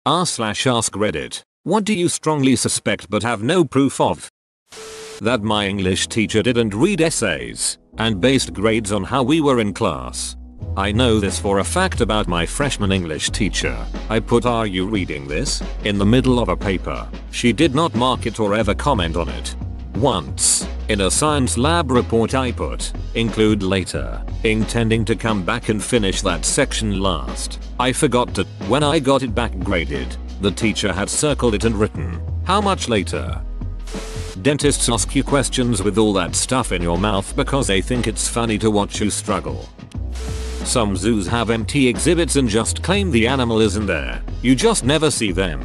r/ask Reddit. What do you strongly suspect but have no proof of? That my English teacher didn't read essays and based grades on how we were in class. I know this for a fact about my freshman English teacher. I put "Are you reading this?" in the middle of a paper. She did not mark it or ever comment on it. Once, in a science lab report I put "include later," intending to come back and finish that section last. I forgot to. When I got it back graded, the teacher had circled it and written, "How much later?" Dentists ask you questions with all that stuff in your mouth because they think it's funny to watch you struggle. Some zoos have empty exhibits and just claim the animal isn't there. You just never see them.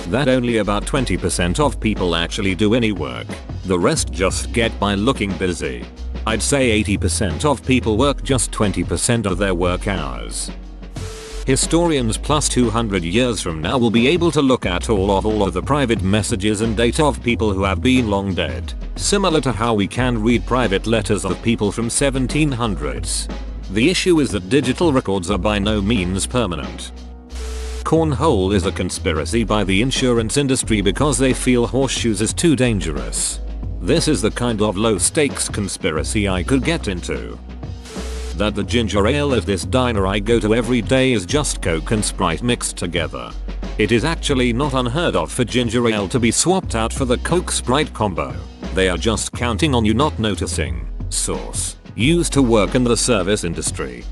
That only about 20% of people actually do any work. The rest just get by looking busy. I'd say 80% of people work just 20% of their work hours. Historians plus 200 years from now will be able to look at all of the private messages and data of people who have been long dead, similar to how we can read private letters of people from 1700s. The issue is that digital records are by no means permanent. Cornhole is a conspiracy by the insurance industry because they feel horseshoes is too dangerous. This is the kind of low stakes conspiracy I could get into. That the ginger ale at this diner I go to every day is just Coke and Sprite mixed together. It is actually not unheard of for ginger ale to be swapped out for the Coke Sprite combo. They are just counting on you not noticing. Source: used to work in the service industry.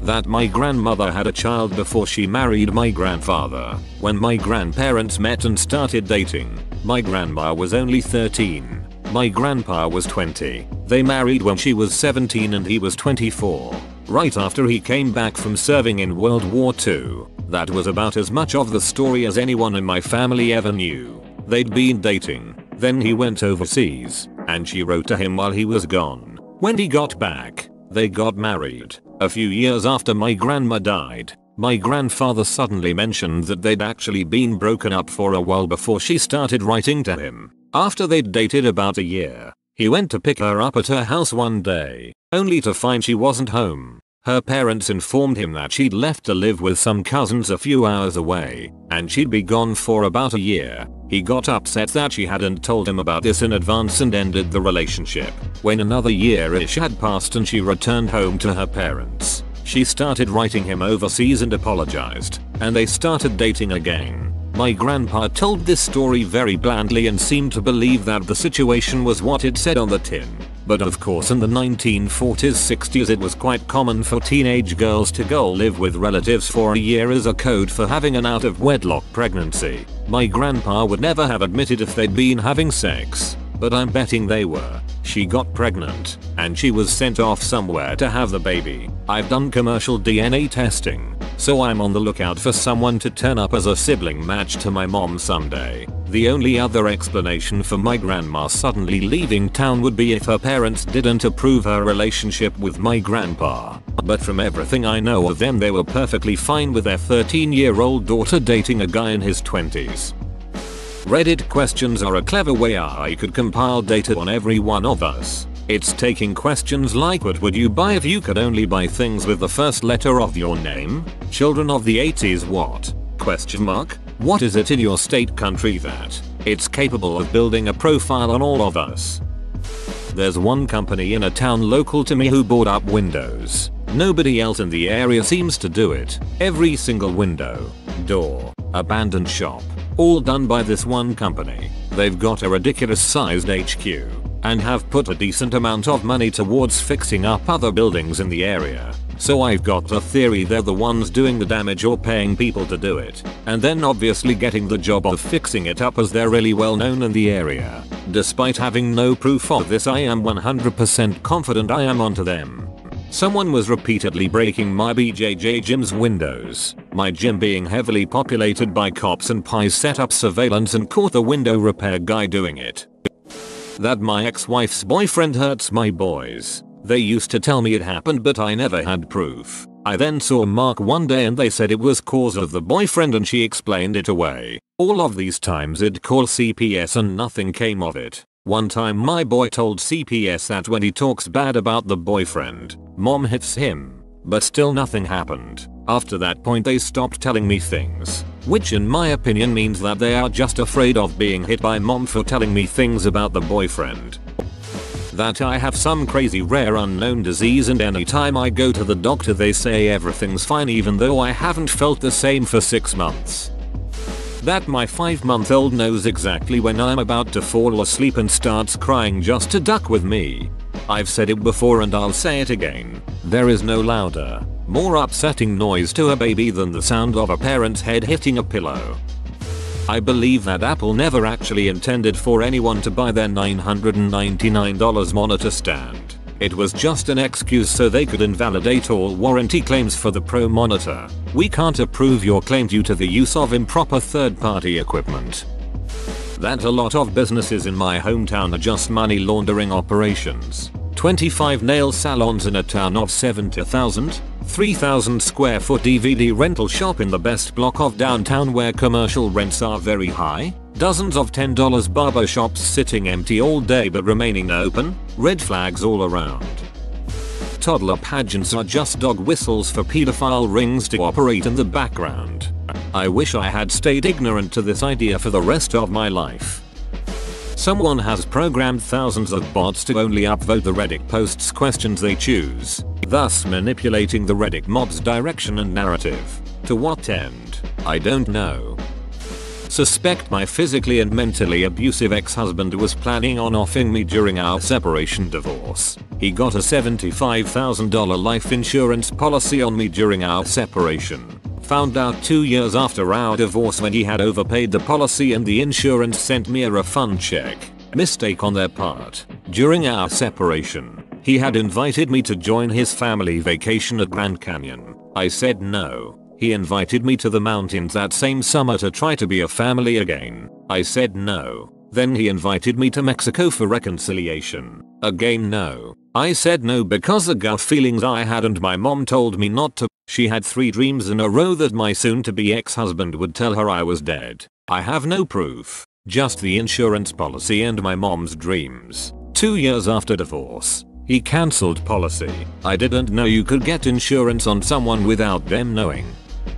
That my grandmother had a child before she married my grandfather. When my grandparents met and started dating, my grandma was only 13. My grandpa was 20. They married when she was 17 and he was 24. Right after he came back from serving in World War II. That was about as much of the story as anyone in my family ever knew. They'd been dating, then he went overseas, and she wrote to him while he was gone. When he got back, they got married. A few years after my grandma died, my grandfather suddenly mentioned that they'd actually been broken up for a while before she started writing to him. After they'd dated about a year, he went to pick her up at her house one day, only to find she wasn't home. Her parents informed him that she'd left to live with some cousins a few hours away, and she'd be gone for about a year. He got upset that she hadn't told him about this in advance and ended the relationship. When another year-ish had passed and she returned home to her parents, she started writing him overseas and apologized, and they started dating again. My grandpa told this story very blandly and seemed to believe that the situation was what it said on the tin. But of course in the 1940s 60s it was quite common for teenage girls to go live with relatives for a year as a code for having an out of wedlock pregnancy. My grandpa would never have admitted if they'd been having sex, but I'm betting they were. She got pregnant, and she was sent off somewhere to have the baby. I've done commercial DNA testing, so I'm on the lookout for someone to turn up as a sibling match to my mom someday. The only other explanation for my grandma suddenly leaving town would be if her parents didn't approve her relationship with my grandpa. But from everything I know of them, they were perfectly fine with their 13-year-old daughter dating a guy in his 20s. Reddit questions are a clever way I could compile data on every one of us. It's taking questions like what would you buy if you could only buy things with the first letter of your name? Children of the 80s what? Question mark? What is it in your state country that it's capable of building a profile on all of us? There's one company in a town local to me who bought up windows. Nobody else in the area seems to do it. Every single window, door, abandoned shop, all done by this one company. They've got a ridiculous sized HQ and have put a decent amount of money towards fixing up other buildings in the area. So I've got a theory they're the ones doing the damage or paying people to do it, and then obviously getting the job of fixing it up as they're really well known in the area. Despite having no proof of this, I am 100% confident I am onto them. Someone was repeatedly breaking my BJJ gym's windows, my gym being heavily populated by cops and pies set up surveillance and caught the window repair guy doing it. That my ex-wife's boyfriend hurts my boys. They used to tell me it happened but I never had proof. I then saw Mark one day and they said it was cause of the boyfriend and she explained it away. All of these times I'd call CPS and nothing came of it. One time my boy told CPS that when he talks bad about the boyfriend, mom hits him, but still nothing happened. After that point they stopped telling me things, which in my opinion means that they are just afraid of being hit by mom for telling me things about the boyfriend. That I have some crazy rare unknown disease and anytime I go to the doctor they say everything's fine even though I haven't felt the same for 6 months. That my 5-month-old knows exactly when I'm about to fall asleep and starts crying just to duck with me. I've said it before and I'll say it again. There is no louder, more upsetting noise to a baby than the sound of a parent's head hitting a pillow. I believe that Apple never actually intended for anyone to buy their $999 monitor stand. It was just an excuse so they could invalidate all warranty claims for the Pro monitor. We can't approve your claim due to the use of improper third-party equipment. That a lot of businesses in my hometown are just money laundering operations. 25 nail salons in a town of 70,000, 3,000 square foot DVD rental shop in the best block of downtown where commercial rents are very high, dozens of $10 barber shops sitting empty all day but remaining open, red flags all around. Toddler pageants are just dog whistles for pedophile rings to operate in the background. I wish I had stayed ignorant to this idea for the rest of my life. Someone has programmed thousands of bots to only upvote the Reddit posts questions they choose, thus manipulating the Reddit mob's direction and narrative. To what end? I don't know. Suspect my physically and mentally abusive ex-husband was planning on offing me during our separation divorce. He got a $75,000 life insurance policy on me during our separation. Found out 2 years after our divorce when he had overpaid the policy and the insurance sent me a refund check. Mistake on their part. During our separation, he had invited me to join his family vacation at Grand Canyon. I said no. He invited me to the mountains that same summer to try to be a family again. I said no. Then he invited me to Mexico for reconciliation. Again no. I said no because the gut feelings I had and my mom told me not to. She had 3 dreams in a row that my soon-to-be ex-husband would tell her I was dead. I have no proof. Just the insurance policy and my mom's dreams. 2 years after divorce, he cancelled policy. I didn't know you could get insurance on someone without them knowing.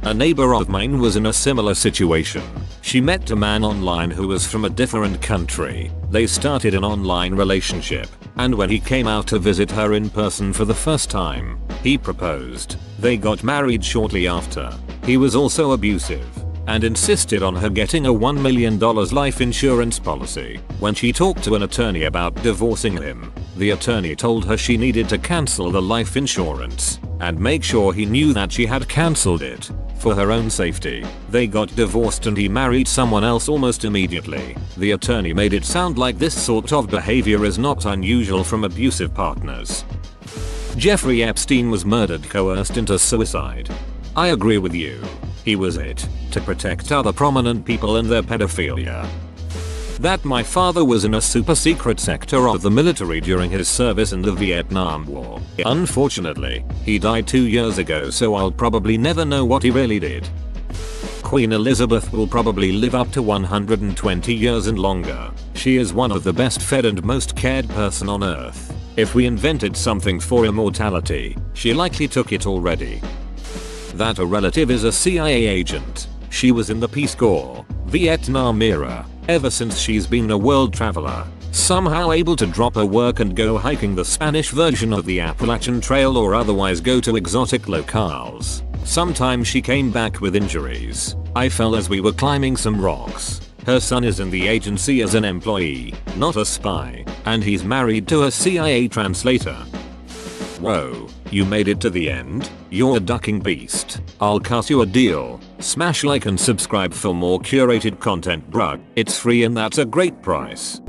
A neighbor of mine was in a similar situation. She met a man online who was from a different country. They started an online relationship, and when he came out to visit her in person for the first time, he proposed. They got married shortly after. He was also abusive and insisted on her getting a $1 million life insurance policy. When she talked to an attorney about divorcing him, the attorney told her she needed to cancel the life insurance and make sure he knew that she had cancelled it for her own safety. They got divorced and he married someone else almost immediately. The attorney made it sound like this sort of behavior is not unusual from abusive partners. Jeffrey Epstein was murdered coerced into suicide. I agree with you. He was it, to protect other prominent people and their pedophilia. That my father was in a super secret sector of the military during his service in the Vietnam War. Unfortunately, he died 2 years ago so I'll probably never know what he really did. Queen Elizabeth will probably live up to 120 years and longer. She is one of the best fed and most cared person on earth. If we invented something for immortality, she likely took it already. That a relative is a CIA agent. She was in the Peace Corps, Vietnam era. Ever since she's been a world traveler, somehow able to drop her work and go hiking the Spanish version of the Appalachian Trail or otherwise go to exotic locales. Sometimes she came back with injuries. I fell as we were climbing some rocks. Her son is in the agency as an employee, not a spy, and he's married to a CIA translator. Whoa, you made it to the end? You're a ducking beast. I'll cut you a deal. Smash like and subscribe for more curated content, bruh. It's free and that's a great price.